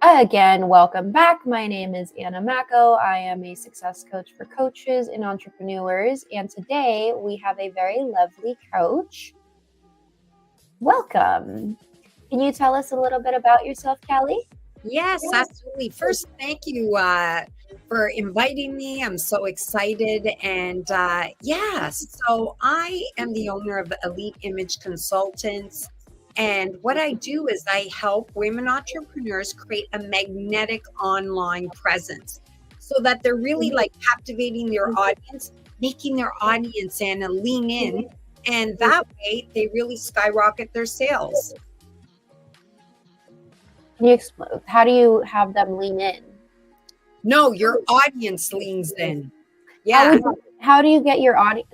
Again, welcome back. My name is Anna Mako. I am a success coach for coaches and entrepreneurs. And today we have a very lovely coach. Welcome. Can you tell us a little bit about yourself, Kelly? Yes, absolutely. First, thank you for inviting me. I'm so excited. And so I am the owner of Elite Image Consultants. And what I do is I help women entrepreneurs create a magnetic online presence so that they're really like captivating their audience, making their audience and lean in. And that way they really skyrocket their sales. Can you explain? How do you have them lean in? No, your audience leans in. Yeah. How do you get your audience?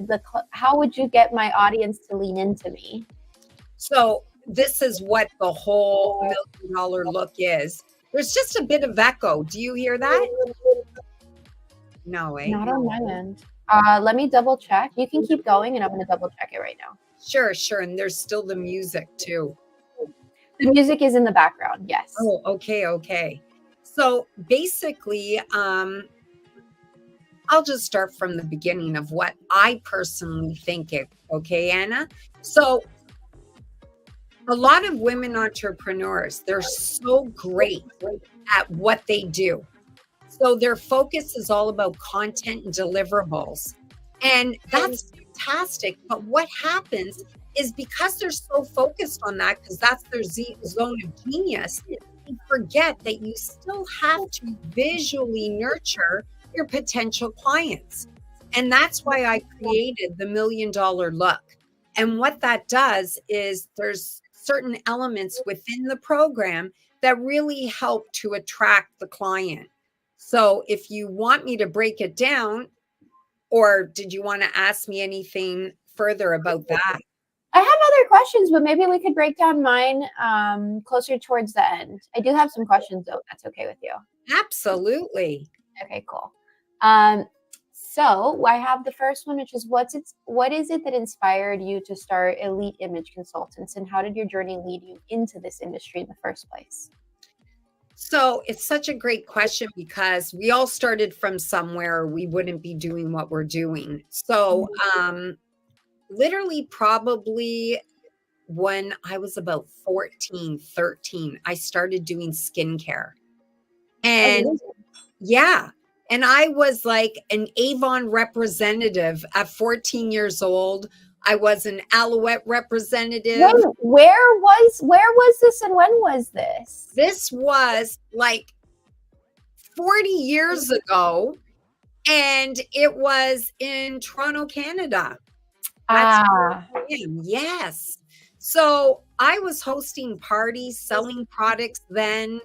How would you get my audience to lean into me? So this is what the whole $1 million look is. There's just a bit of echo. Do you hear that? No, Not on my end. Let me double check. You can keep going and I'm going to double check it right now. Sure. And there's still the music too. The music is in the background. Yes. Oh, okay. So basically, I'll just start from the beginning of what I personally think it. Okay, Anna? So a lot of women entrepreneurs, they're so great at what they do. So their focus is all about content and deliverables. And that's fantastic. But what happens is because they're so focused on that, because that's their zone of genius, they forget that you still have to visually nurture your potential clients. And that's why I created the $1 million look. And what that does is there's certain elements within the program that really help to attract the client. So if you want me to break it down, or did you want to ask me anything further about that? I have other questions, but maybe we could break down mine closer towards the end. I do have some questions, though, if that's okay with you. Absolutely. Okay, cool. So I have the first one, which is what is it that inspired you to start Elite Image Consultants, and how did your journey lead you into this industry in the first place? So it's such a great question because we all started from somewhere, or we wouldn't be doing what we're doing. So literally probably when I was about 14, 13, I started doing skincare. And and I was like an Avon representative at 14 years old. I was an Alouette representative. Where was this and when was this? This was like 40 years ago, and it was in Toronto, Canada. Yes. So I was hosting parties, selling products then.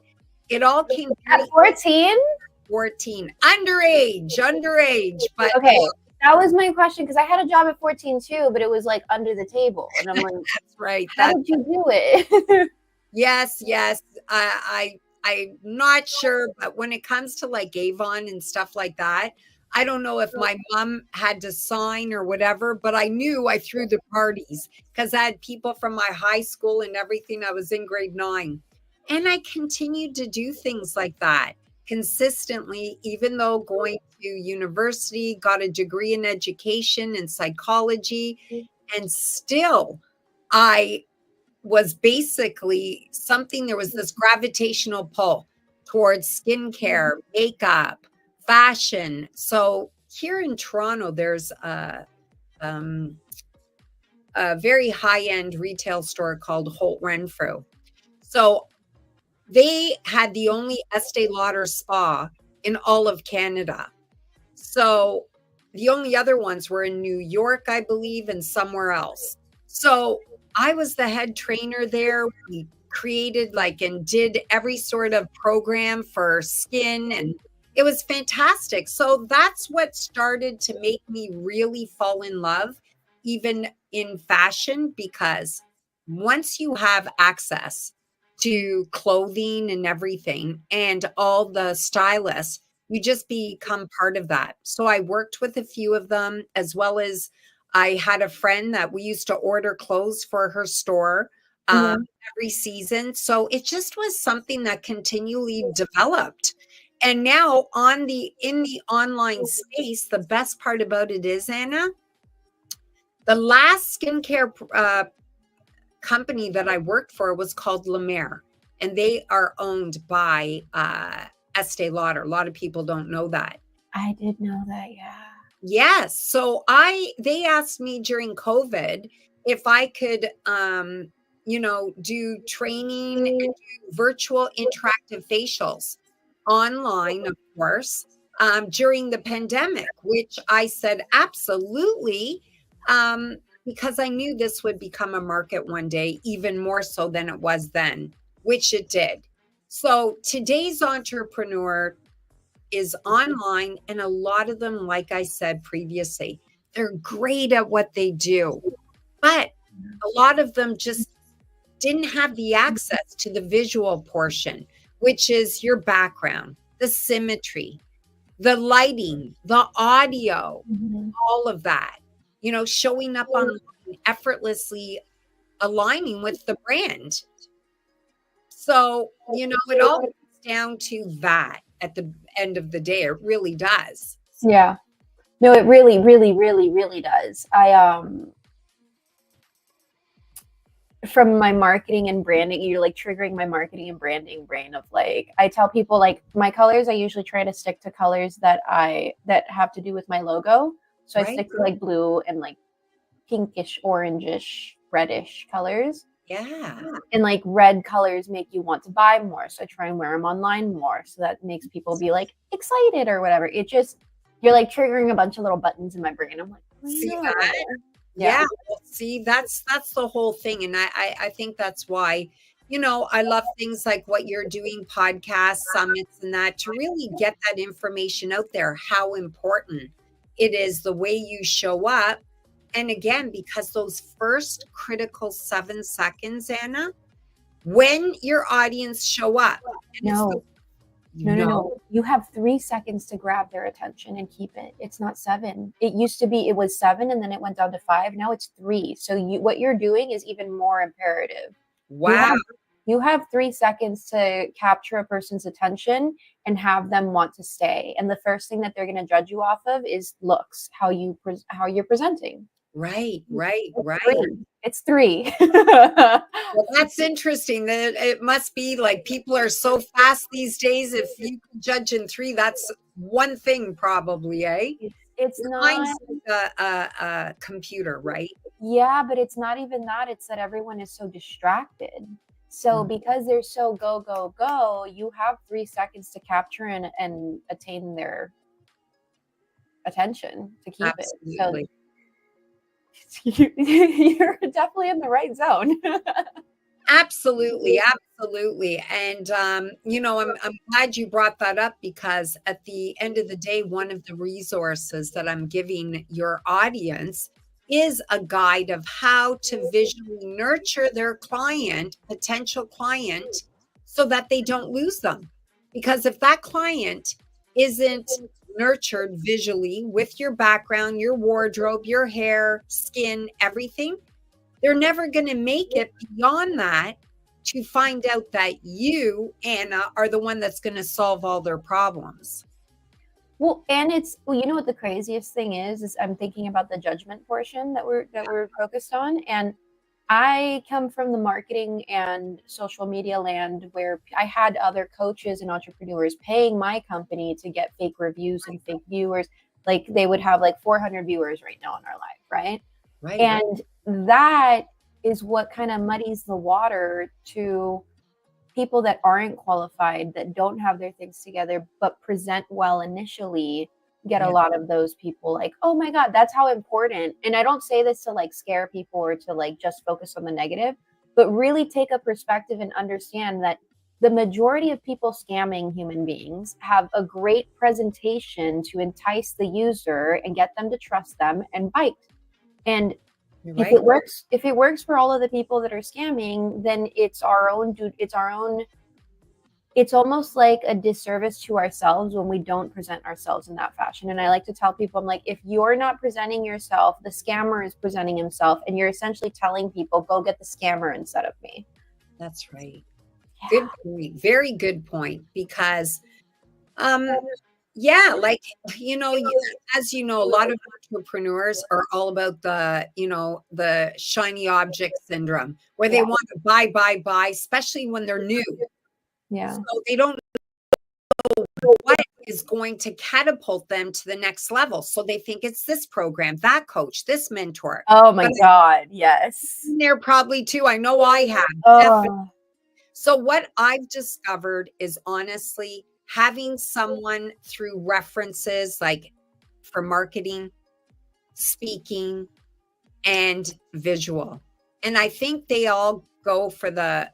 It all came at 14? 14. Underage. But okay. That was my question, because I had a job at 14 too, but it was like under the table. And I'm like, that's right. How did you do it? Yes. I'm not sure, but when it comes to like Avon and stuff like that, I don't know if my mom had to sign or whatever, but I knew I threw the parties because I had people from my high school and everything. I was in grade 9. And I continued to do things like that consistently, even though going to university, got a degree in education and psychology. And still, I was basically there was this gravitational pull towards skincare, makeup, fashion. So here in Toronto, there's a very high-end retail store called Holt Renfrew. So they had the only Estee Lauder spa in all of Canada. So the only other ones were in New York, I believe, and somewhere else. So I was the head trainer there. We created and did every sort of program for skin, and it was fantastic. So that's what started to make me really fall in love, even in fashion, because once you have access to clothing and everything and all the stylists, you just become part of that. So I worked with a few of them, as well as I had a friend that we used to order clothes for her store. every season. So it just was something that continually developed. And now in the online space, the best part about it is, Anna, the last skincare company that I worked for was called La Mer, and they are owned by Estee Lauder. A lot of people don't know that. I did know that, yeah. Yes. So they asked me during COVID if I could do training and do virtual interactive facials online, of course, during the pandemic, which I said absolutely, because I knew this would become a market one day, even more so than it was then, which it did. So today's entrepreneur is online, and a lot of them, like I said previously, they're great at what they do, but a lot of them just didn't have the access to the visual portion, which is your background, the symmetry, the lighting, the audio, all of that, showing up online, effortlessly aligning with the brand. So, it all comes down to that at the end of the day. It really does. Yeah. No, it really, really, really, really does. From my marketing and branding, you're like triggering my marketing and branding brain of like, I tell people like my colors, I usually try to stick to colors that have to do with my logo. So I stick to like blue and like pinkish, orangish, reddish colors. Yeah. And like red colors make you want to buy more. So I try and wear them online more. So that makes people be like excited or whatever. It just, you're like triggering a bunch of little buttons in my brain. I'm like, see that? Yeah. Well, see, that's the whole thing. And I think that's why, I love things like what you're doing, podcasts, summits, and that, to really get that information out there, how important it is, the way you show up. And again, because those first critical 7 seconds, Anna, when your audience show up. No. You have 3 seconds to grab their attention and keep it. It's not 7. It used to be, it was 7 and then it went down to 5. Now it's 3. So what you're doing is even more imperative. Wow. You have 3 seconds to capture a person's attention and have them want to stay. And the first thing that they're going to judge you off of is looks, how you're presenting. Right. It's 3. Well, that's interesting. That it must be like people are so fast these days. If you can judge in 3, that's one thing probably, eh? It's not like a computer, right? Yeah, but it's not even that. It's that everyone is so distracted. So because they're so go, go, go, you have 3 seconds to capture and attain their attention to keep Absolutely. it. So you're definitely in the right zone. Absolutely. And, I'm glad you brought that up, because at the end of the day, one of the resources that I'm giving your audience is a guide of how to visually nurture their potential client, so that they don't lose them. Because if that client isn't nurtured visually with your background, your wardrobe, your hair, skin, everything, they're never going to make it beyond that to find out that you, Anna, are the one that's going to solve all their problems. Well, and you know what the craziest thing is I'm thinking about the judgment portion that we're focused on. And I come from the marketing and social media land where I had other coaches and entrepreneurs paying my company to get fake reviews and fake viewers. Like they would have like 400 viewers right now in our life, right? Right. And that is what kind of muddies the water to people that aren't qualified, that don't have their things together, but present well initially, get a lot of those people like, oh my God, that's how important. And I don't say this to like scare people or to like just focus on the negative, but really take a perspective and understand that the majority of people scamming human beings have a great presentation to entice the user and get them to trust them and bite. And if it works for all of the people that are scamming, then it's our own it's almost like a disservice to ourselves when we don't present ourselves in that fashion. And I like to tell people, I'm like, if you're not presenting yourself, the scammer is presenting himself, and you're essentially telling people, go get the scammer instead of me. That's right. Yeah. Good point. Very good point. Because, yeah, like, as you know, a lot of entrepreneurs are all about the shiny object syndrome, where they Yeah. want to buy, especially when they're new. Yeah. So they don't know what is going to catapult them to the next level. So they think it's this program, that coach, this mentor. Oh my But God. Yes. I've been there probably too. I know I have. Definitely. Oh, So what I've discovered is honestly having someone through references, like for marketing, speaking, and visual. And I think they all go for the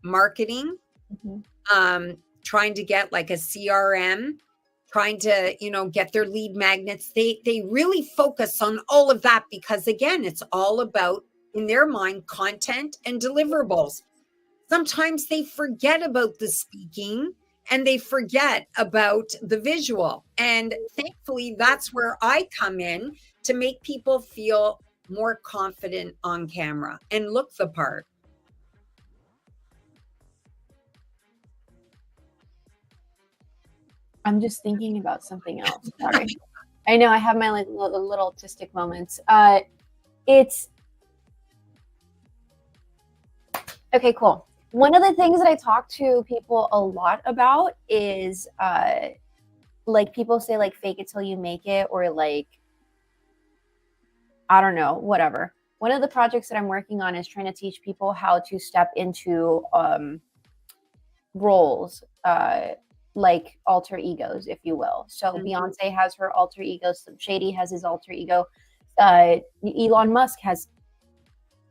marketing, mhm. trying to get like a CRM, trying to, get their lead magnets. They really focus on all of that because again, it's all about, in their mind, content and deliverables. Sometimes they forget about the speaking and they forget about the visual. And thankfully, that's where I come in to make people feel more confident on camera and look the part. I'm just thinking about something else. Sorry. I know I have my like little autistic moments. It's okay, cool. One of the things that I talk to people a lot about is like people say like fake it till you make it, or like, I don't know, whatever. One of the projects that I'm working on is trying to teach people how to step into roles, like alter egos, if you will. So Beyonce has her alter ego, Slim Shady has his alter ego, Elon Musk has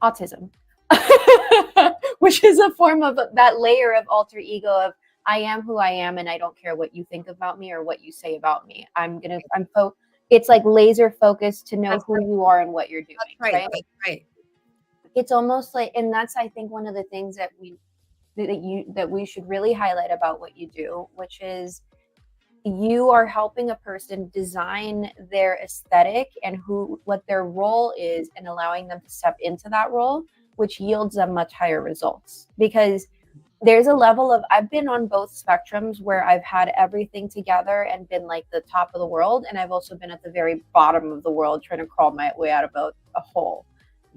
autism, which is a form of that layer of alter ego of I am who I am, and I don't care what you think about me or what you say about me. It's like laser focused to know who you are and what you're doing. Right. That's right. It's almost like, and that's, I think, one of the things that we should really highlight about what you do, which is you are helping a person design their aesthetic and what their role is, and allowing them to step into that role, which yields them much higher results. Because there's a level of, I've been on both spectrums where I've had everything together and been like the top of the world, and I've also been at the very bottom of the world trying to crawl my way out of a hole.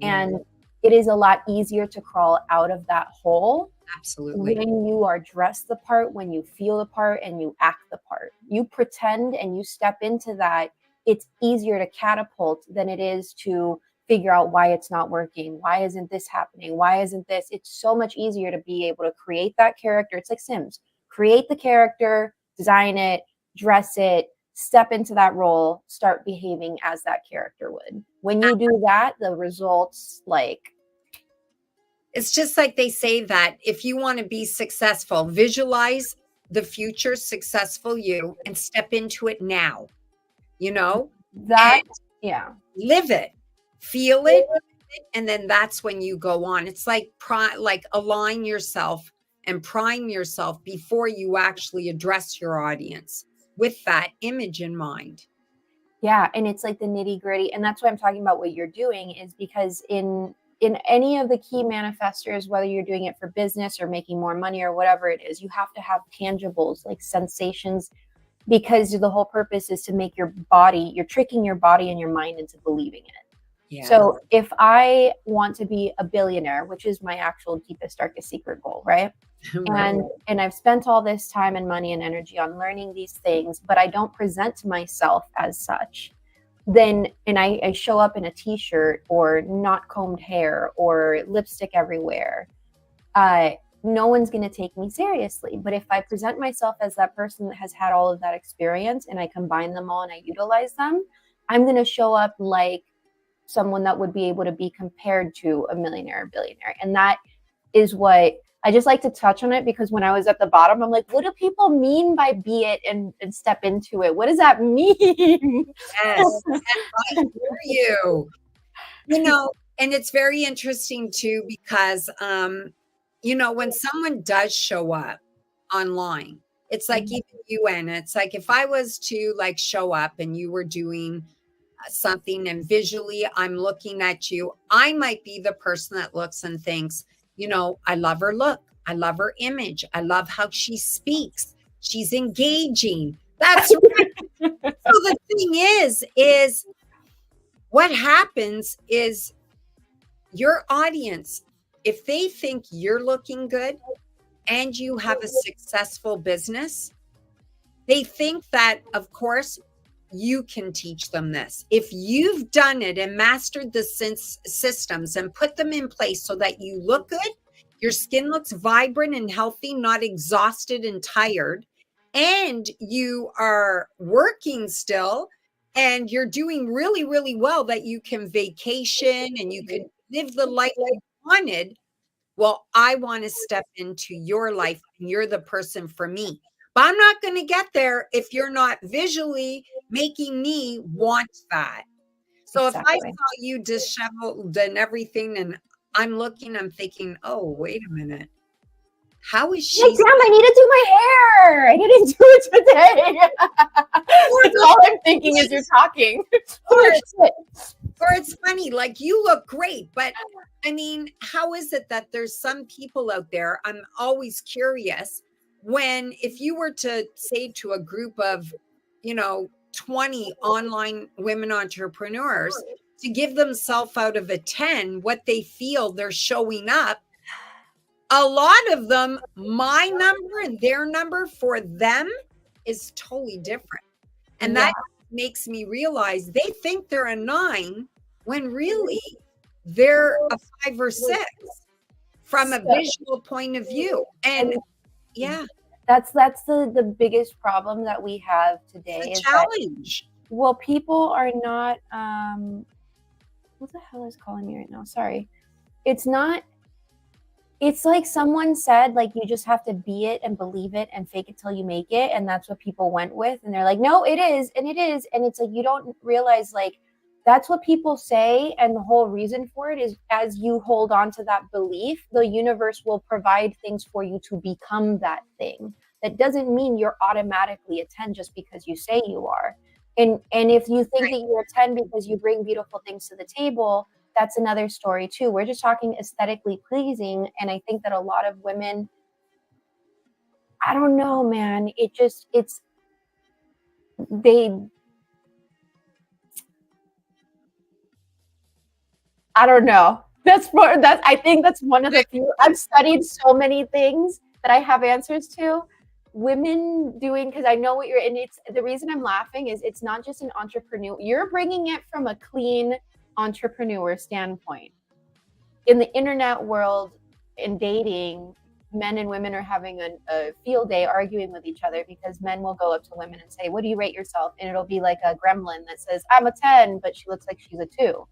And it is a lot easier to crawl out of that hole. Absolutely. When you are dressed the part, when you feel the part, and you act the part, you pretend and you step into that, it's easier to catapult than it is to figure out why it's not working. Why isn't this happening? Why isn't this? It's so much easier to be able to create that character. It's like Sims. Create the character, design it, dress it, step into that role, start behaving as that character would. When you do that, the results, like, it's just like they say that if you want to be successful, visualize the future successful you and step into it now, that, and yeah. live it, feel it, and then that's when you go on. It's like align yourself and prime yourself before you actually address your audience with that image in mind. Yeah, and it's like the nitty gritty, and that's why I'm talking about what you're doing, is because in any of the key manifestors, whether you're doing it for business or making more money or whatever it is, you have to have tangibles like sensations, because the whole purpose is to make you're tricking your body and your mind into believing it. Yeah. So if I want to be a billionaire, which is my actual deepest, darkest secret goal, right? And I've spent all this time and money and energy on learning these things, but I don't present myself as such, then, and I show up in a t-shirt or not combed hair or lipstick everywhere, no one's going to take me seriously. But if I present myself as that person that has had all of that experience, and I combine them all and I utilize them, I'm going to show up like someone that would be able to be compared to a millionaire or billionaire. And that is what I just like to touch on it, because when I was at the bottom, I'm like, what do people mean by be it and step into it? What does that mean? Yes, I hear you. And it's very interesting too, because, when someone does show up online. It's like even you, Anna, it's like if I was to like show up and you were doing something and visually I'm looking at you, I might be the person that looks and thinks, you know, I love her look. I love her image. I love how she speaks. She's engaging. That's right. So the thing is what happens is your audience, if they think you're looking good and you have a successful business, they think that, of course, you can teach them this. If you've done it and mastered the systems and put them in place so that you look good, your skin looks vibrant and healthy, not exhausted and tired, and you are working still and you're doing really, really well, that you can vacation and you can live the life you wanted. Well, I want to step into your life and you're the person for me. But I'm not going to get there if you're not visually making me want that. So if I saw you disheveled and everything and I'm looking, I'm thinking, oh, wait a minute. How is she? Damn, I need to do my hair. I didn't do it today. That's all I'm thinking as you're talking. Or it's funny, like you look great, but I mean, how is it that there's some people out there? I'm always curious when, if you were to say to a group of, 20 online women entrepreneurs to give themselves out of a 10, what they feel they're showing up, a lot of them, my number and their number for them is totally different. And that makes me realize they think they're a 9 when really they're a 5 or 6 from a visual point of view. And yeah, that's the biggest problem that we have today. It's a challenge. Well, people are not, what the hell is calling me right now? Sorry. It's like someone said, like, you just have to be it and believe it and fake it till you make it. And that's what people went with. And they're like, no, it is. And it is. And it's like, you don't realize, like, that's what people say. And the whole reason for it is, as you hold on to that belief, the universe will provide things for you to become that thing. That doesn't mean you're automatically a 10 just because you say you are. And if you think that you're a 10 because you bring beautiful things to the table, that's another story too. We're just talking aesthetically pleasing. And I think that a lot of women, I don't know, man, I don't know. I think that's one of the few. I've studied so many things that I have answers to. Women doing, because I know what you're, and it's the reason I'm laughing is it's not just an entrepreneur. You're bringing it from a clean entrepreneur standpoint. In the internet world, in dating, men and women are having a field day arguing with each other because men will go up to women and say, what do you rate yourself? And it'll be like a gremlin that says, I'm a 10, but she looks like she's a 2.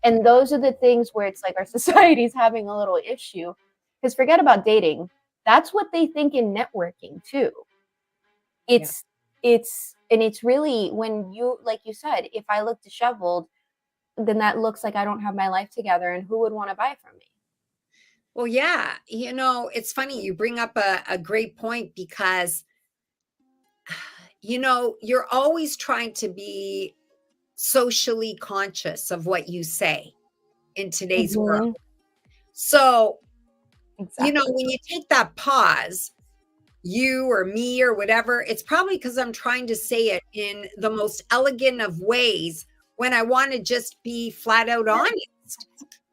And those are the things where it's like our society's having a little issue. Because forget about dating. That's what they think in networking too. It's really, when you, like you said, if I look disheveled, then that looks like I don't have my life together, and who would want to buy from me? Well, yeah, it's funny you bring up a great point, because you're always trying to be socially conscious of what you say in today's world. So, when you take that pause, you or me or whatever, it's probably because I'm trying to say it in the most elegant of ways when I want to just be flat out honest.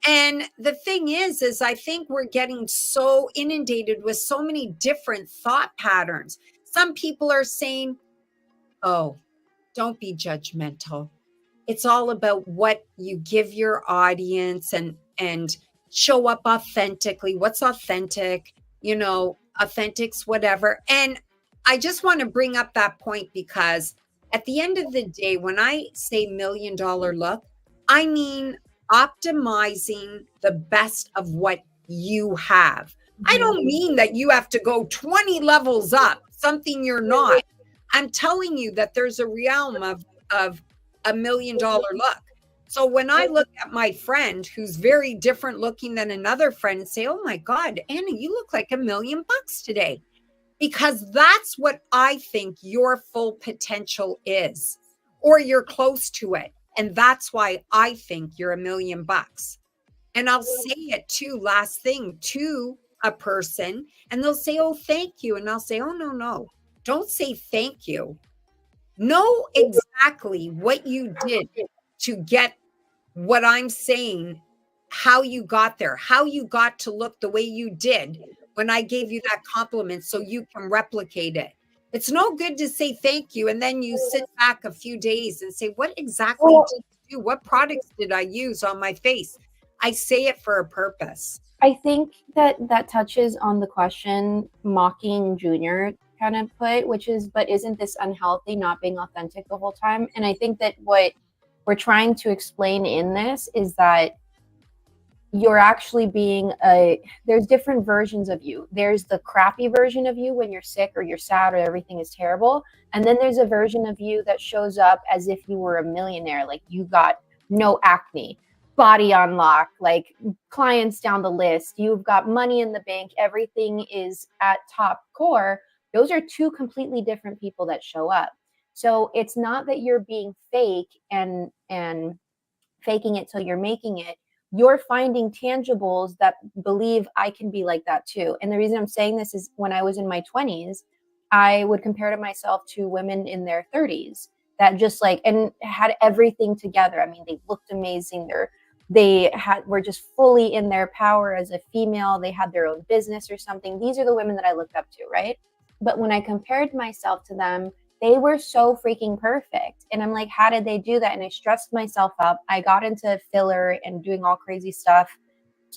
And the thing is I think we're getting so inundated with so many different thought patterns. Some people are saying, oh, don't be judgmental. It's all about what you give your audience and show up authentically. What's authentic? Authentic's whatever. And I just want to bring up that point, because at the end of the day, when I say $1 million look, I mean optimizing the best of what you have. I don't mean that you have to go 20 levels up, something you're not. I'm telling you that there's a realm of $1 million look. So when I look at my friend who's very different looking than another friend and say, oh my God, Anna, you look like $1 million today. because that's what I think your full potential is, or you're close to it. And that's why I think you're $1,000,000. And I'll say it too, last thing, to a person, and they'll say, oh, thank you. And I'll say, oh, no, no, don't say thank you. Know exactly what you did to get what I'm saying, how you got there, how you got to look the way you did when I gave you that compliment so you can replicate it. It's no good to say thank you and then you sit back a few days and say, what exactly did you do? What products did I use on my face? I say it for a purpose. I think that touches on the question Mocking Junior kind of put, which is, but isn't this unhealthy, not being authentic the whole time? And I think that what we're trying to explain in this is that you're actually there's different versions of you. There's the crappy version of you when you're sick or you're sad or everything is terrible. And then there's a version of you that shows up as if you were a millionaire, like you got no acne, body on lock, like clients down the list, you've got money in the bank, everything is at top core. Those are two completely different people that show up. So it's not that you're being fake and faking it till you're making it. You're finding tangibles that believe I can be like that too. And the reason I'm saying this is when I was in my 20s, I would compare to myself to women in their 30s that just like, and had everything together. I mean, they looked amazing. Were just fully in their power as a female. They had their own business or something. These are the women that I looked up to, right? But when I compared myself to them, they were so freaking perfect. And I'm like, how did they do that? And I stressed myself up. I got into filler and doing all crazy stuff,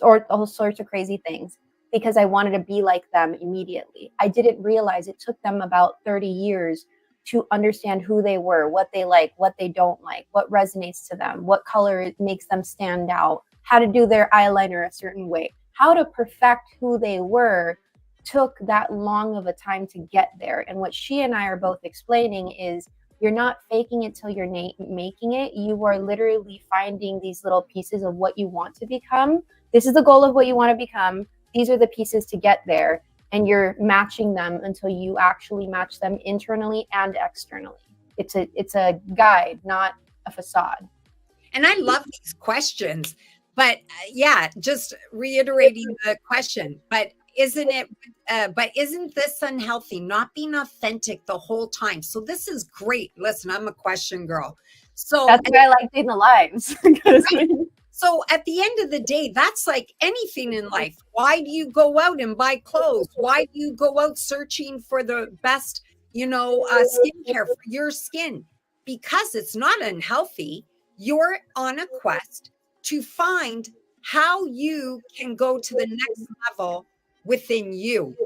or all sorts of crazy things, because I wanted to be like them immediately. I didn't realize it took them about 30 years to understand who they were, what they like, what they don't like, what resonates to them, what color makes them stand out, how to do their eyeliner a certain way, how to perfect who they were. Took that long of a time to get there. And what she and I are both explaining is you're not faking it till you're making it. You are literally finding these little pieces of what you want to become. This is the goal of what you want to become. These are the pieces to get there. And you're matching them until you actually match them internally and externally. It's a guide, not a facade. And I love these questions, but yeah, just reiterating the question, but isn't this unhealthy, not being authentic the whole time? So this is great. Listen, I'm a question girl. So that's why I like doing the lives. Right? So at the end of the day, that's like anything in life. Why do you go out and buy clothes? Why do you go out searching for the best, skincare for your skin? Because it's not unhealthy. You're on a quest to find how you can go to the next level within you.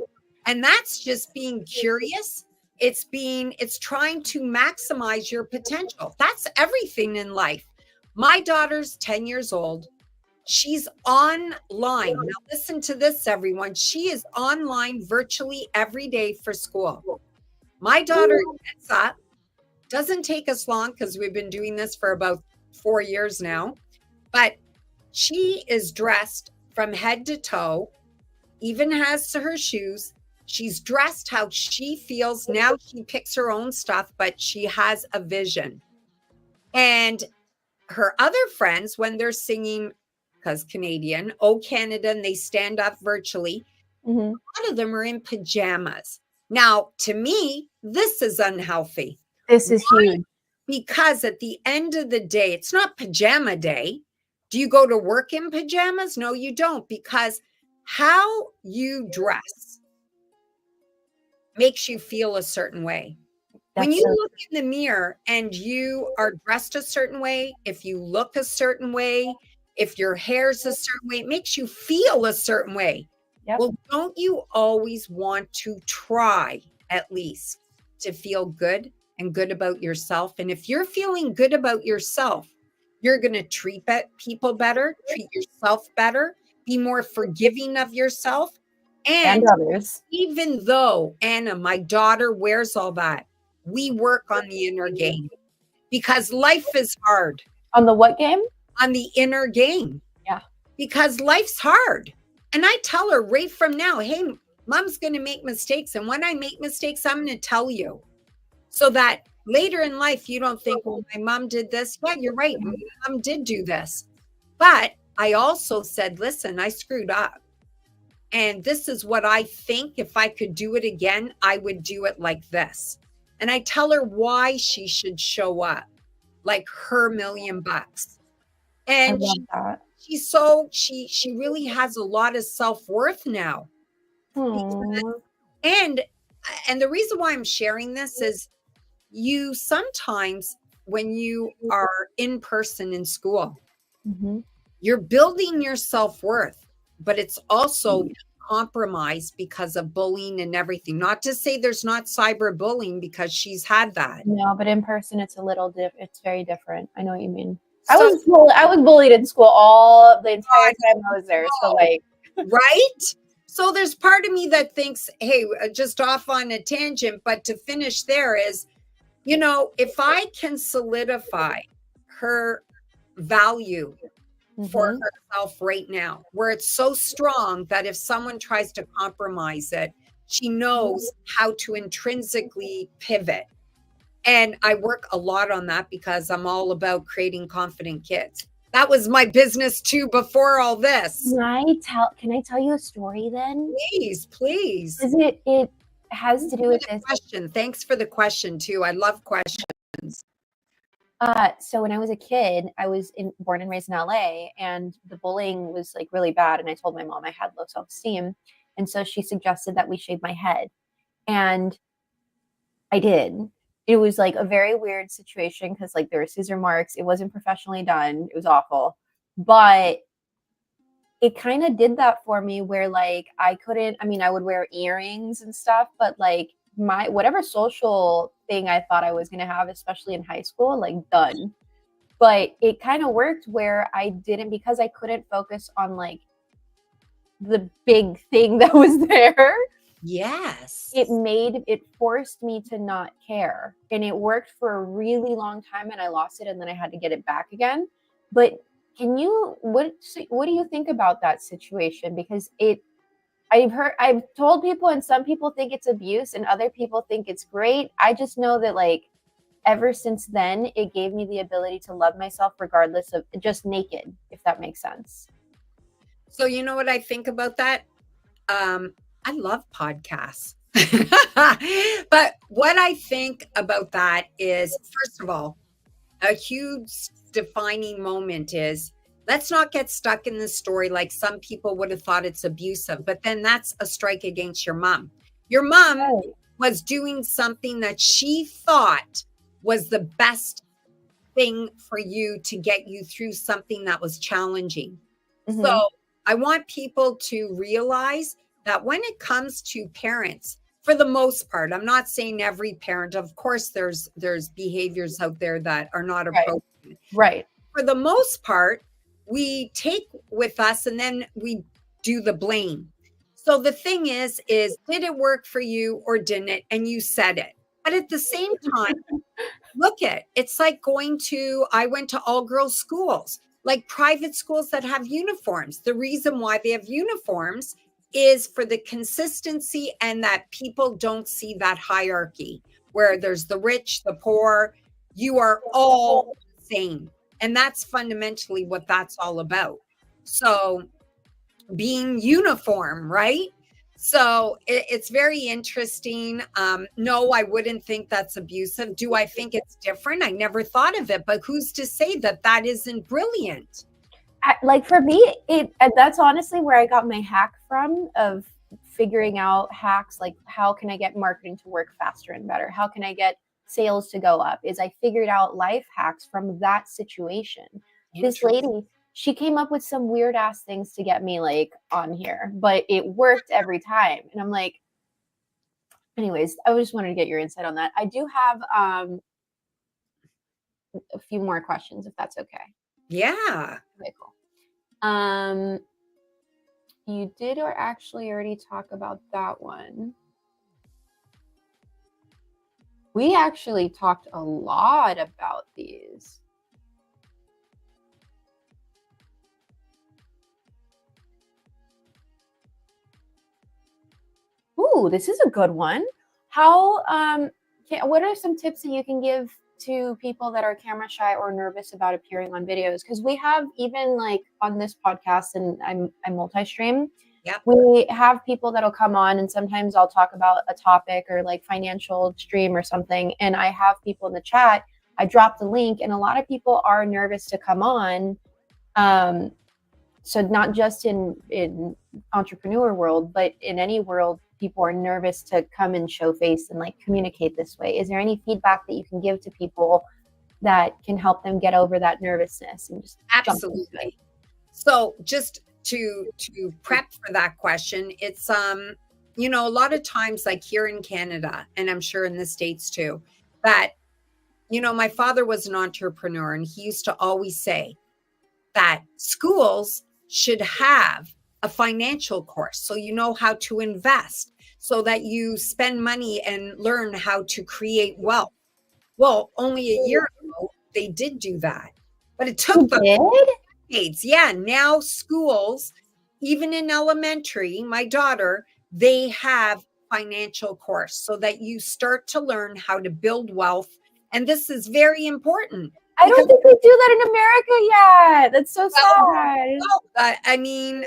And that's just being curious. It's trying to maximize your potential. That's everything in life. My daughter's 10 years old. She's online. Now listen to this, everyone. She is online virtually every day for school. My daughter gets up, doesn't take us long because we've been doing this for about 4 years now, but she is dressed from head to toe, even has her shoes. She's dressed how she feels. Now she picks her own stuff, but she has a vision. And her other friends, when they're singing, because Canadian, Oh Canada, and they stand up virtually, a lot of them are in pajamas. Now, to me, this is unhealthy. This is huge. Because at the end of the day, it's not pajama day. Do you go to work in pajamas? No, you don't, because how you dress makes you feel a certain way. When you look in the mirror and you are dressed a certain way, if you look a certain way, if your hair's a certain way, it makes you feel a certain way. Yep. Well, don't you always want to try at least to feel good and good about yourself? And if you're feeling good about yourself, you're going to treat people better, treat yourself better, be more forgiving of yourself and others. Even though, Anna, my daughter, wears all that, we work on the inner game because life is hard. On the what game? On the inner game. Yeah. Because life's hard. And I tell her right from now, hey, Mom's going to make mistakes. And when I make mistakes, I'm going to tell you so that later in life, you don't think, well, my mom did this. Yeah, you're right. My mom did do this. But I also said, listen, I screwed up. And this is what I think if I could do it again, I would do it like this. And I tell her why she should show up, like her $1,000,000. I And love that. she really has a lot of self-worth now. Aww. And the reason why I'm sharing this is you sometimes when you are in person in school, you're building your self-worth, but it's also compromised because of bullying and everything. Not to say there's not cyberbullying because she's had that. No, but in person, it's a little it's very different. I know what you mean. So, I was bullied in school all the entire time I was there. So like, right? So there's part of me that thinks, hey, just off on a tangent, but to finish there is, you know, if I can solidify her value for herself right now, where it's so strong that if someone tries to compromise it, she knows how to intrinsically pivot. And I work a lot on that because I'm all about creating confident kids. That was my business too before all this. Can I tell you a story then? Please, please. It has to do with this question. Thanks for the question too. I love questions. So when I was a kid, I was born and raised in LA, and the bullying was like really bad. And I told my mom I had low self-esteem. And so she suggested that we shave my head. And I did. It was like a very weird situation because like there were scissor marks. It wasn't professionally done. It was awful. But it kind of did that for me where like I would wear earrings and stuff, but like my whatever social thing I thought I was going to have, especially in high school, like done. But it kind of worked where I didn't, because I couldn't focus on like the big thing that was there. Yes. It forced me to not care. And it worked for a really long time, and I lost it and then I had to get it back again. But what do you think about that situation? Because I've told people, and some people think it's abuse and other people think it's great. I just know that like ever since then, it gave me the ability to love myself regardless of just naked, if that makes sense. So you know what I think about that? I love podcasts. But what I think about that is, first of all, a huge defining moment is, let's not get stuck in this story like some people would have thought it's abusive, but then that's a strike against your mom. Your mom was doing something that she thought was the best thing for you to get you through something that was challenging. So I want people to realize that when it comes to parents, for the most part, I'm not saying every parent, of course, there's behaviors out there that are not appropriate. Right. For the most part, we take with us and then we do the blame. So the thing is did it work for you or didn't it? And you said it. But at the same time, it's like I went to all girls schools, like private schools that have uniforms. The reason why they have uniforms is for the consistency and that people don't see that hierarchy where there's the rich, the poor, you are all the same. And that's fundamentally what that's all about. So being uniform, right? So it's very interesting. No, I wouldn't think that's abusive. Do I think it's different? I never thought of it, but who's to say that that isn't brilliant? Like for me, that's honestly where I got my hack from, of figuring out hacks. Like, how can I get marketing to work faster and better? How can I get sales to go up? Is I figured out life hacks from that situation. This lady, she came up with some weird ass things to get me like on here, but it worked every time. And I'm like, anyways, I just wanted to get your insight on that. I do have a few more questions, if that's okay. Yeah. Okay, cool. You did or actually already talk about that one. We actually talked a lot about these. Ooh, this is a good one. How, what are some tips that you can give to people that are camera shy or nervous about appearing on videos? Because we have, even like on this podcast, and I multi-stream, Yep. we have people that'll come on, and sometimes I'll talk about a topic or like financial stream or something, and I have people in the chat. I drop the link, and a lot of people are nervous to come on. So not just in entrepreneur world, but in any world, people are nervous to come and show face and like communicate this way. Is there any feedback that you can give to people that can help them get over that nervousness and just Absolutely. So just to prep for that question, it's you know, a lot of times, like here in Canada, and I'm sure in the States too, that, you know, my father was an entrepreneur, and he used to always say that schools should have a financial course, so you know how to invest, so that you spend money and learn how to create wealth. Well, only a year ago, they did do that, but it took them decades. Yeah, now schools, even in elementary, my daughter, they have financial course so that you start to learn how to build wealth. And this is very important. I don't think we do that in America yet. That's so sad. I mean,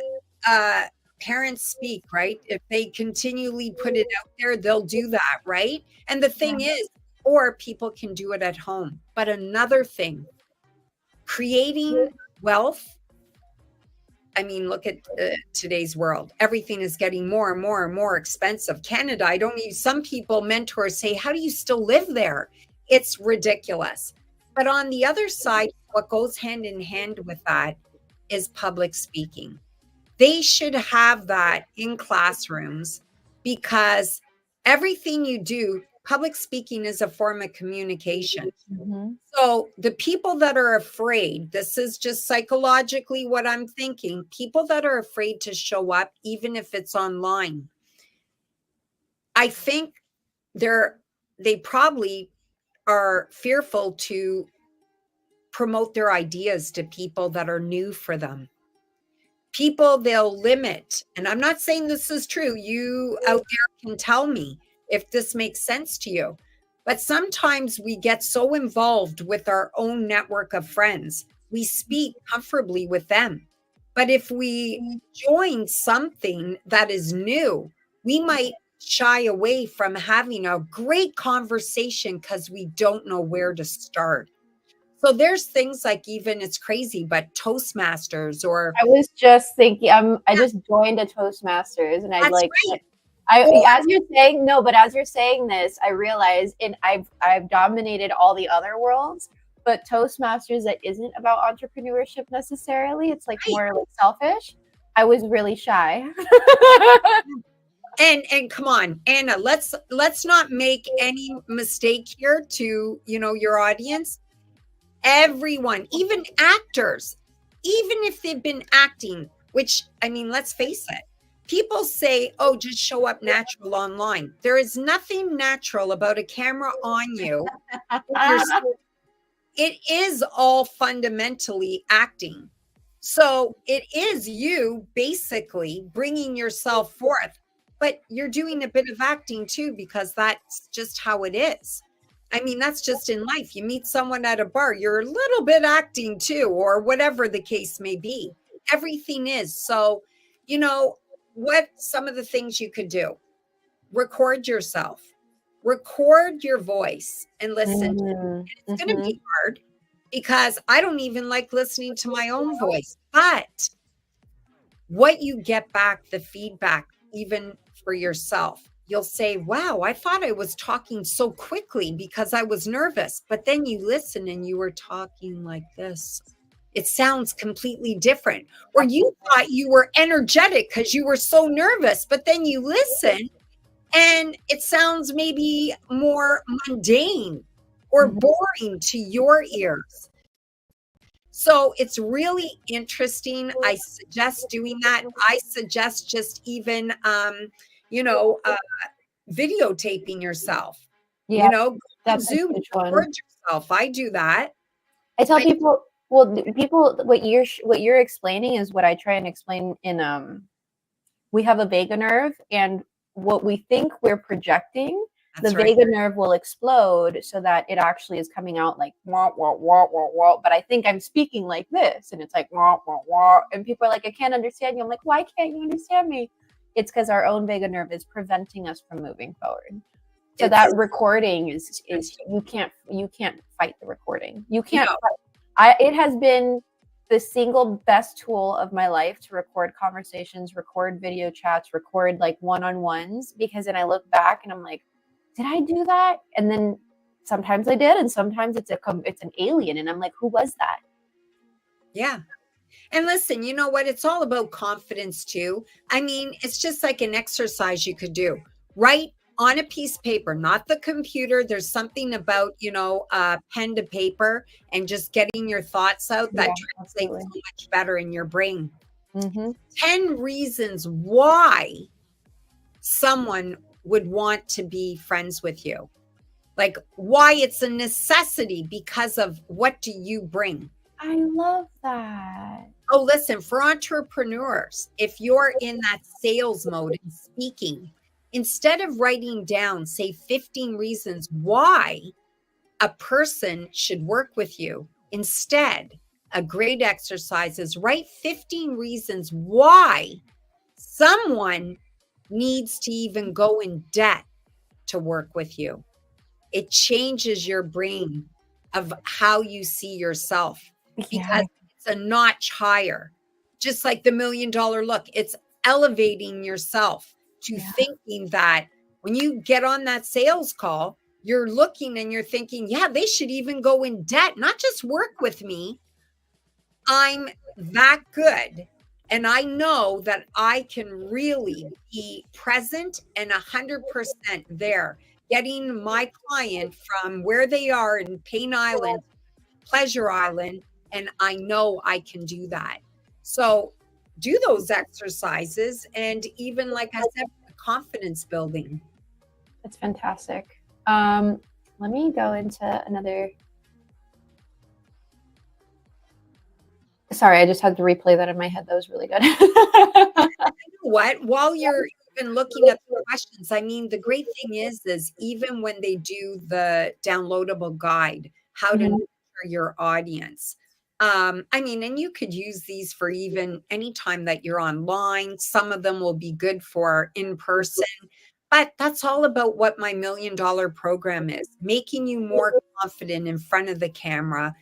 parents speak, right? If they continually put it out there, they'll do that, right? And the thing is, or people can do it at home. But another thing, creating wealth. I mean, look at today's world. Everything is getting more and more and more expensive. Canada, I don't need, some people, mentors say, how do you still live there? It's ridiculous. But on the other side, what goes hand in hand with that is public speaking. They should have that in classrooms, because everything you do, public speaking is a form of communication. Mm-hmm. So the people that are afraid, this is just psychologically what I'm thinking, people that are afraid to show up, even if it's online, I think they probably are fearful to promote their ideas to people that are new for them. People they'll limit. And I'm not saying this is true. You out there can tell me if this makes sense to you. But sometimes we get so involved with our own network of friends, we speak comfortably with them. But if we join something that is new, we might shy away from having a great conversation because we don't know where to start. So there's things like, even, it's crazy, but Toastmasters, or I was just thinking, I just joined a Toastmasters, and I like, right. as you're saying this, I realize, and I've dominated all the other worlds, but Toastmasters that isn't about entrepreneurship necessarily, it's like more like selfish. I was really shy. And come on, Anna, let's not make any mistake here to, you know, your audience. Everyone, even actors, even if they've been acting, which, I mean, let's face it, people say, oh, just show up natural online. There is nothing natural about a camera on you. It is all fundamentally acting. So it is you basically bringing yourself forth, but you're doing a bit of acting too, because that's just how it is. I mean, that's just in life. You meet someone at a bar, you're a little bit acting too, or whatever the case may be. Everything is. So, you know, what some of the things you could do: record yourself, record your voice and listen. And it's going to be hard, because I don't even like listening to my own voice. But what you get back, the feedback, even for yourself, you'll say, wow, I thought I was talking so quickly because I was nervous. But then you listen and you were talking like this. It sounds completely different. Or you thought you were energetic because you were so nervous, but then you listen and it sounds maybe more mundane or boring to your ears. So it's really interesting. I suggest doing that. I suggest just even, videotaping yourself. Yeah, You know, that's Zoom, record yourself. I do that. I tell people, what you're explaining is what I try and explain in we have a vagus nerve, and what we think we're projecting, That's the right. vagus nerve will explode so that it actually is coming out like wah, wah, wah, wah, wah. But I think I'm speaking like this, and it's like wah, wah, wah. And people are like, I can't understand you. I'm like, why can't you understand me? It's because our own vagus nerve is preventing us from moving forward. So It's that recording is you can't fight the recording. You can't no. fight. It has been the single best tool of my life to record conversations, record video chats, record like one-on-ones, because then I look back and I'm like, did I do that? And then sometimes I did, and sometimes it's an alien, and I'm like, who was that? Yeah. And listen, you know what? It's all about confidence too. I mean, it's just like an exercise you could do. Write on a piece of paper, not the computer. There's something about, pen to paper and just getting your thoughts out that translates so much better in your brain. Mm-hmm. 10 reasons why someone would want to be friends with you. Like why it's a necessity because of what do you bring. I love that. Oh, listen, for entrepreneurs, if you're in that sales mode and speaking, instead of writing down, say 15 reasons why a person should work with you, instead, a great exercise is write 15 reasons why someone needs to even go in debt to work with you. It changes your brain of how you see yourself because it's a notch higher. Just like the $1 million look, it's elevating yourself to thinking that when you get on that sales call, you're looking and you're thinking, yeah, they should even go in debt, not just work with me. I'm that good. And I know that I can really be present and 100% there, getting my client from where they are in Pain Island, Pleasure Island, and I know I can do that. So do those exercises. And even like I said, confidence building. That's fantastic. Let me go into another. Sorry, I just had to replay that in my head. That was really good. You know what? While you're even looking at the questions, I mean, the great thing is even when they do the downloadable guide, how to nurture your audience. I mean, and you could use these for even any time that you're online. Some of them will be good for in person, but that's all about what my $1 million program is, making you more confident in front of the camera,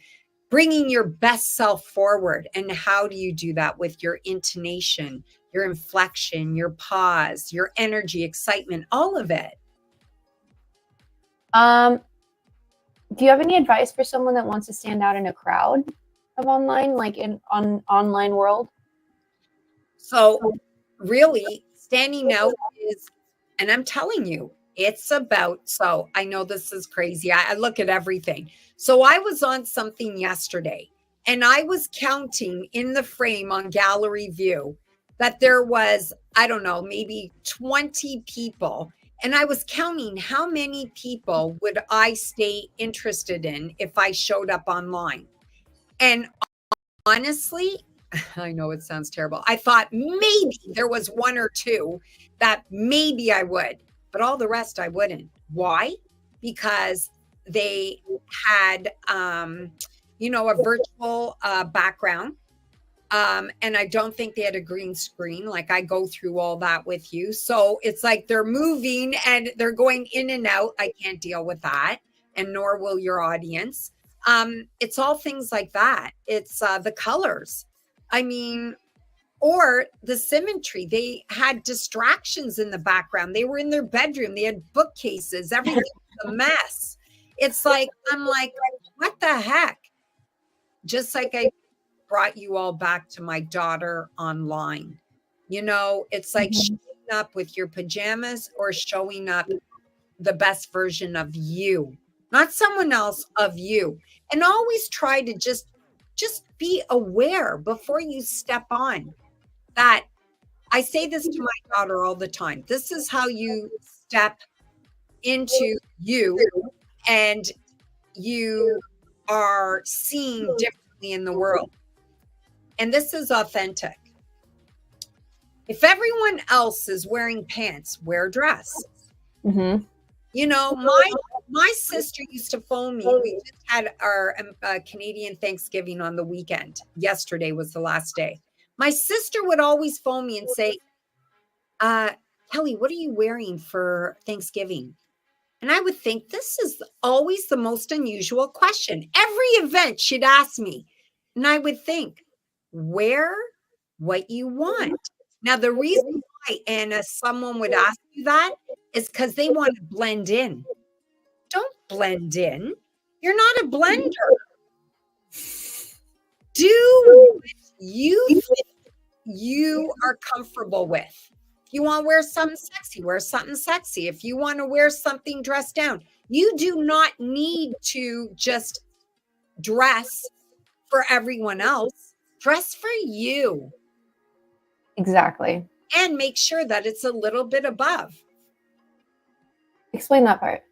bringing your best self forward. And how do you do that? With your intonation, your inflection, your pause, your energy, excitement, all of it. Do you have any advice for someone that wants to stand out in a crowd of online, like on online world? So really standing out is, and I'm telling you, it's about, so I know this is crazy. I look at everything. So I was on something yesterday and I was counting in the frame on gallery view that there was, I don't know, maybe 20 people. And I was counting how many people would I stay interested in if I showed up online. And honestly, I know it sounds terrible. I thought maybe there was one or two that maybe I would, but all the rest I wouldn't. Why? Because they had, a virtual background. And I don't think they had a green screen. Like I go through all that with you. So it's like they're moving and they're going in and out. I can't deal with that. And nor will your audience. It's all things like that. It's the colors. I mean, or the symmetry. They had distractions in the background. They were in their bedroom. They had bookcases. Everything was a mess. It's like, I'm like, what the heck? Just like I brought you all back to my daughter online. It's like showing up with your pajamas or showing up the best version of you, not someone else, of you. And always try to just be aware before you step on that. I say this to my daughter all the time. This is how you step into you, and you are seen differently in the world. And this is authentic. If everyone else is wearing pants, wear a dress. Mm-hmm. You know, my sister used to phone me. We just had our Canadian Thanksgiving on the weekend. Yesterday was the last day. My sister would always phone me and say, Kelly, what are you wearing for Thanksgiving? And I would think this is always the most unusual question. Every event she'd ask me. And I would think, wear what you want. Now, the reason why, Anna, someone would ask you that is because they want to blend in. Don't blend in. You're not a blender. Do what you are comfortable with. If you want to wear something sexy, wear something sexy. If you want to wear something dressed down, you do not need to just dress for everyone else. Dress for you. Exactly. And make sure that it's a little bit above. Explain that part.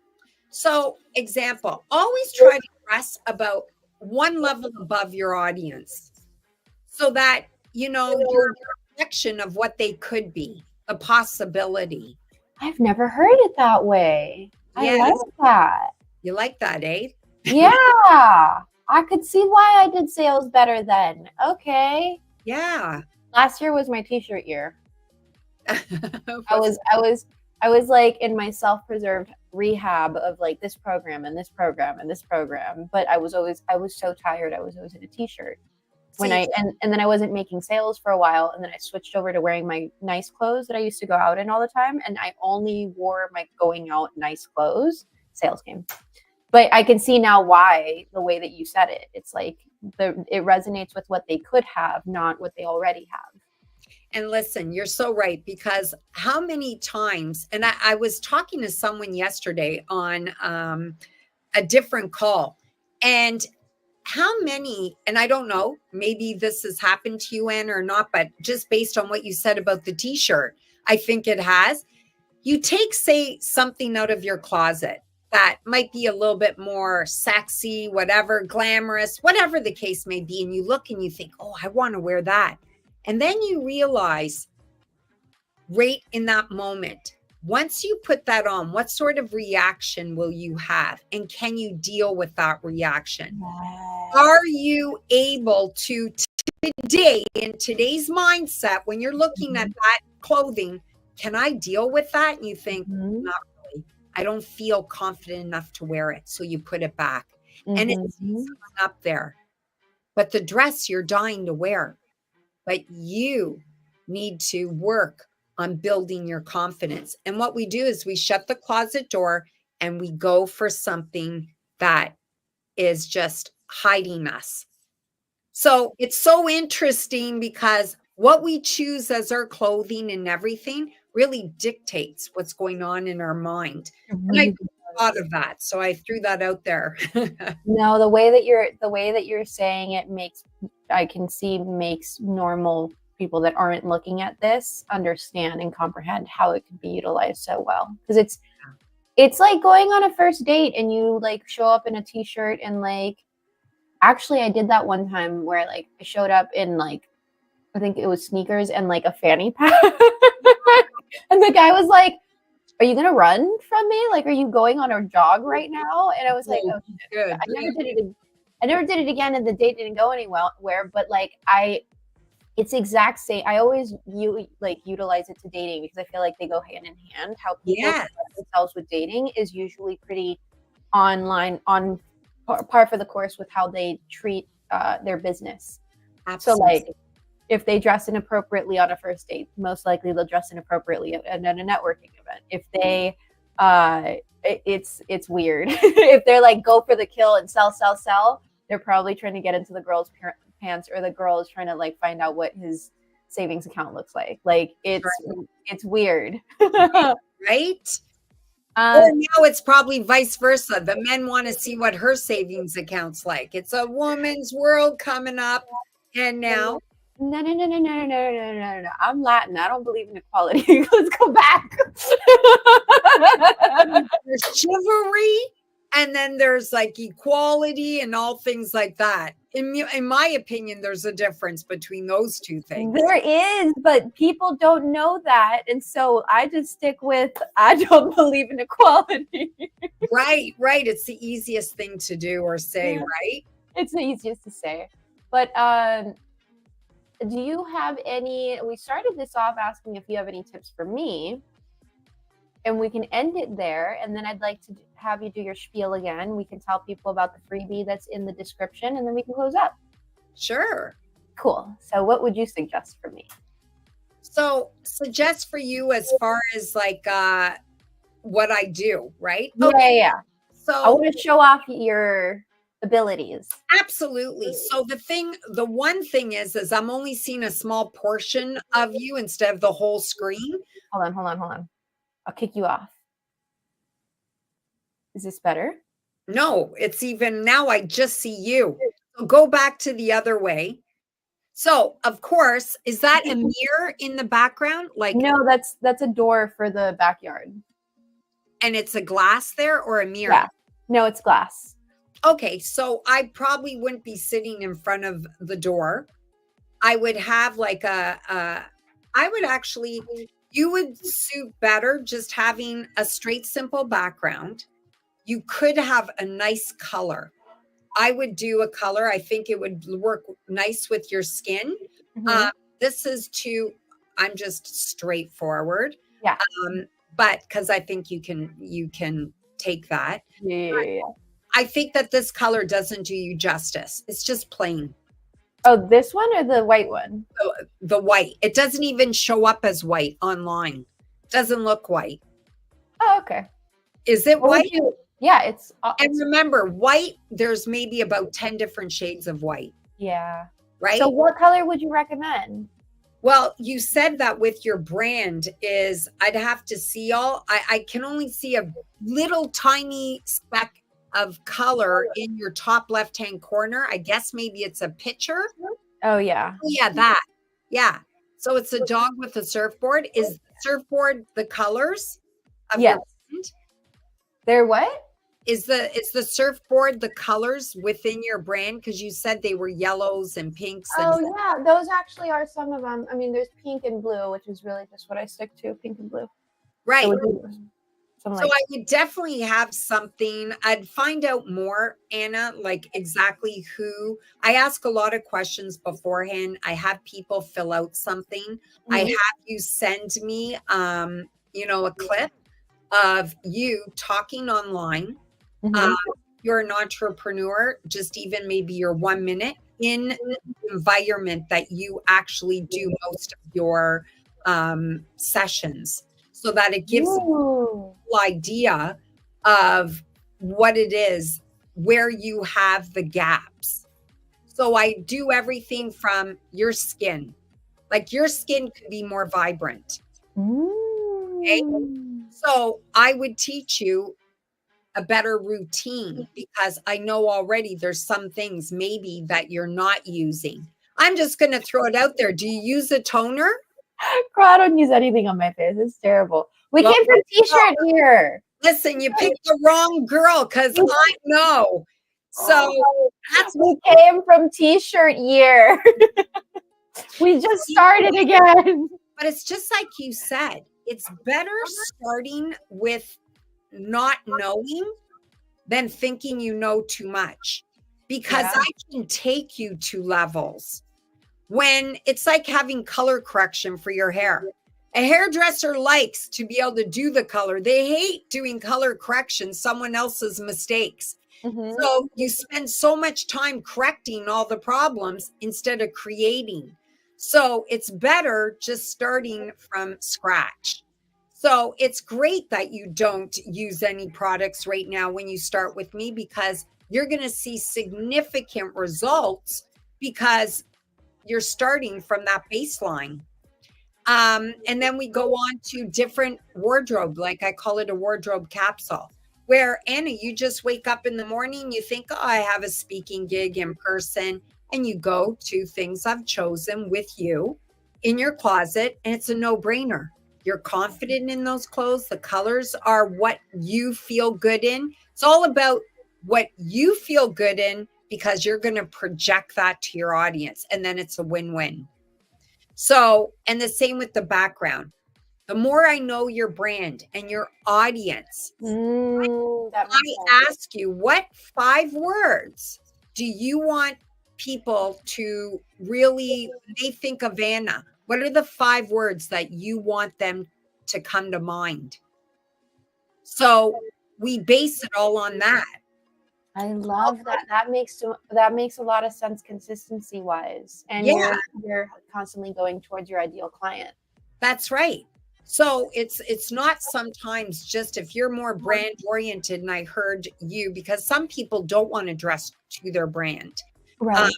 So, example, always try to dress about one level above your audience so that, you know, you're a reflection of what they could be, a possibility. I've never heard it that way. Yes. I like that. You like that, eh? Yeah. I could see why I did sales better then. Okay. Yeah. Last year was my t-shirt year. I was like in my self-preserved rehab of like this program and this program and this program. But I was so tired. I was always in a t-shirt. And then I wasn't making sales for a while, and then I switched over to wearing my nice clothes that I used to go out in all the time, and I only wore my going out nice clothes. Sales came. But I can see now why, the way that you said it. It's like it resonates with what they could have, not what they already have. And listen, you're so right, because how many times, and I was talking to someone yesterday on a different call, and how many, and I don't know, maybe this has happened to you, Anna, or not, but just based on what you said about the t-shirt, I think it has. You take, say, something out of your closet that might be a little bit more sexy, whatever, glamorous, whatever the case may be, and you look and you think, oh, I want to wear that. And then you realize right in that moment, once you put that on, what sort of reaction will you have? And can you deal with that reaction? Are you able to today, in today's mindset, when you're looking at that clothing, can I deal with that? And you think, not really. I don't feel confident enough to wear it. So you put it back. And it's up there. But the dress you're dying to wear. But you need to work on building your confidence. And what we do is we shut the closet door and we go for something that is just hiding us. So it's so interesting because what we choose as our clothing and everything really dictates what's going on in our mind. And I thought of that, so I threw that out there. No, the way that you're saying it makes normal people that aren't looking at this understand and comprehend how it could be utilized so well. Because it's like going on a first date and you like show up in a t-shirt and like, actually I did that one time where like I showed up in like, I think it was sneakers and like a fanny pack. And the guy was like, are you gonna run from me? Like, are you going on a jog right now? And I was like, oh, good. I never did it again, and the date didn't go anywhere. But like, it's exact same. I always utilize it to dating because I feel like they go hand in hand. How people present themselves with dating is usually pretty on par for the course with how they treat their business. Absolutely. So like, if they dress inappropriately on a first date, most likely they'll dress inappropriately at a networking event. If they, it's weird. If they're like, go for the kill and sell, they're probably trying to get into the girl's pants, or the girl is trying to like find out what his savings account looks like. Like it's weird. Right? Or now it's probably vice versa. The men want to see what her savings account's like. It's a woman's world coming up. And now No. I'm Latin. I don't believe in equality. Let's go back. There's chivalry, and then there's like equality and all things like that. in my opinion, there's a difference between those two things. There is, but people don't know that. And so I just stick with, I don't believe in equality. Right. It's the easiest thing to do or say, right? It's the easiest to say. But do you have any, we started this off asking if you have any tips for me, and we can end it there. And then I'd like to have you do your spiel again. We can tell people about the freebie that's in the description, and then we can close up. Sure. Cool. So what would you suggest for me? So suggest for you as far as like what I do, right? Yeah. So I want to show off your abilities. Absolutely. So the one thing is I'm only seeing a small portion of you instead of the whole screen. Hold on. I'll kick you off. Is this better? No, it's even now I just see you. So go back to the other way. So, of course, is that a mirror in the background? Like, no, that's a door for the backyard. And it's a glass there or a mirror? Yeah. No, it's glass. Okay, so I probably wouldn't be sitting in front of the door. I would have like you would suit better just having a straight, simple background. You could have a nice color. I would do a color. I think it would work nice with your skin. This is I'm just straightforward. Yeah. But because I think you can take that. Yeah. I think that this color doesn't do you justice. It's just plain. Oh, this one or the white one? The white. It doesn't even show up as white online. It doesn't look white. Oh, okay. Is it white? Yeah, it's. And remember, white, there's maybe about 10 different shades of white. Yeah. Right? So what color would you recommend? Well, you said that with your brand is I'd have to see I can only see a little tiny speck of color in your top left-hand corner. I guess maybe it's a picture. Oh, yeah. Yeah, that. Yeah. So it's a dog with a surfboard. Is the surfboard the colors of your brand? They're what? Is the surfboard the colors within your brand? Because you said they were yellows and pinks. Yeah, those actually are some of them. I mean, there's pink and blue, which is really just what I stick to, pink and blue. Right. So I would definitely have something. I'd find out more, Anna, like exactly who. I ask a lot of questions beforehand. I have people fill out something. I have you send me, a clip of you talking online. You're an entrepreneur, just even maybe your 1 minute in the environment that you actually do most of your sessions, so that it gives you an idea of what it is, where you have the gaps. So I do everything from your skin. Like your skin could be more vibrant. Okay? So I would teach you a better routine because I know already there's some things maybe that you're not using. I'm just going to throw it out there. Do you use a toner? Girl, I don't use anything on my face. It's terrible. We came from T-shirt here. Listen, you picked the wrong girl because I know. So we came from T-shirt year. We just started again. But it's just like you said. It's better starting with not knowing than thinking you know too much, because I can take you to levels when it's like having color correction for your hair. A hairdresser likes to be able to do the color. They hate doing color correction, someone else's mistakes. So you spend so much time correcting all the problems instead of creating. So it's better just starting from scratch. So it's great that you don't use any products right now when you start with me, because you're going to see significant results because you're starting from that baseline. And then we go on to different wardrobe, like I call it a wardrobe capsule, where Anna, you just wake up in the morning, you think, oh, I have a speaking gig in person, and you go to things I've chosen with you in your closet, and it's a no-brainer. You're confident in those clothes. The colors are what you feel good in. It's all about what you feel good in because you're going to project that to your audience, and then it's a win-win. So, and the same with the background. The more I know your brand and your audience, That makes I sense. ask you, what 5 words do you want people to really, when they think of Anna, what are the 5 words that you want them to come to mind? So we base it all on that. I love that. That makes a lot of sense consistency wise. And Yeah, you're constantly going towards your ideal client. that's right. So it's not sometimes just if you're more brand oriented, and I heard you, because some people don't want to dress to their brand. Right.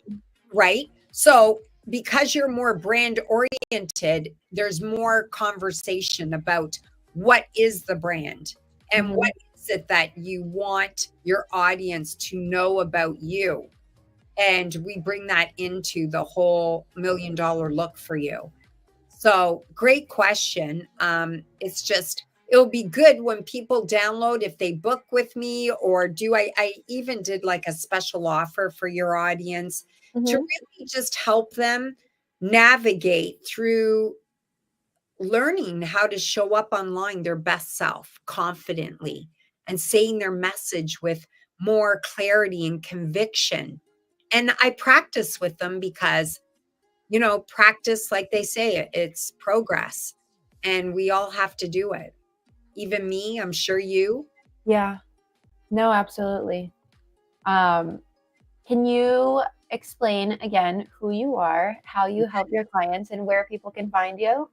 Right. So because you're more brand oriented, there's more conversation about what is the brand and Mhm. what is it that you want your audience to know about you. And we bring that into the whole $1 million look for you. So great question. It's just, it'll be good when people download, if they book with me, or I even did like a special offer for your audience to Mhm. really just help them navigate through learning how to show up online their best self confidently and saying their message with more clarity and conviction. And I practice with them because practice, like they say, it's progress. And we all have to do it. Even me, I'm sure you. Yeah. No, absolutely. Can you explain again who you are, how you help your clients, and where people can find you?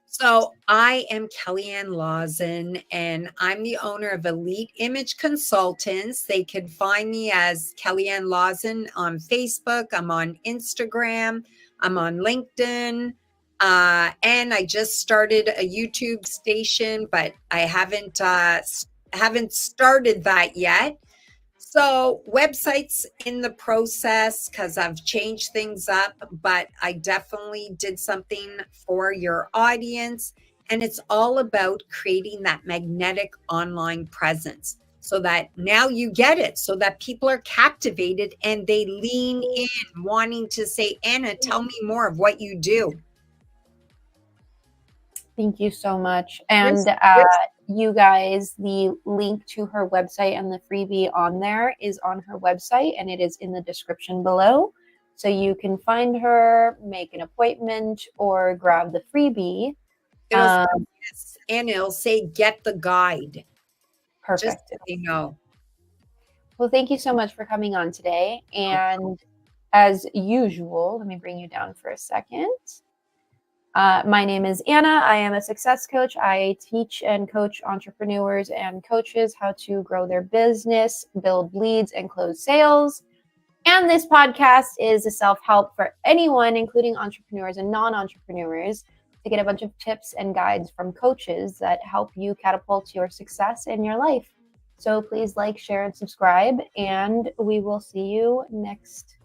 So I am Kelly-Anne Lauzon, and I'm the owner of Elite Image Consultants. They can find me as Kelly-Anne Lauzon on Facebook. I'm on Instagram. I'm on LinkedIn. And I just started a YouTube station, but I haven't started that yet. So websites in the process because I've changed things up, but I definitely did something for your audience. And it's all about creating that magnetic online presence so that now you get it, so that people are captivated and they lean in wanting to say, Anna, tell me more of what you do. Thank you so much. Yes. And you guys, the link to her website and the freebie on there is on her website, and it is in the description below. So you can find her, make an appointment, or grab the freebie. It'll say yes, and it'll say get the guide. Just Perfect. so you know. Well, thank you so much for coming on today. And as usual, let me bring you down for a second. My name is Anna. I am a success coach. I teach and coach entrepreneurs and coaches how to grow their business, build leads, and close sales. And this podcast is a self-help for anyone, including entrepreneurs and non-entrepreneurs, to get a bunch of tips and guides from coaches that help you catapult your success in your life. So please like, share, and subscribe, and we will see you next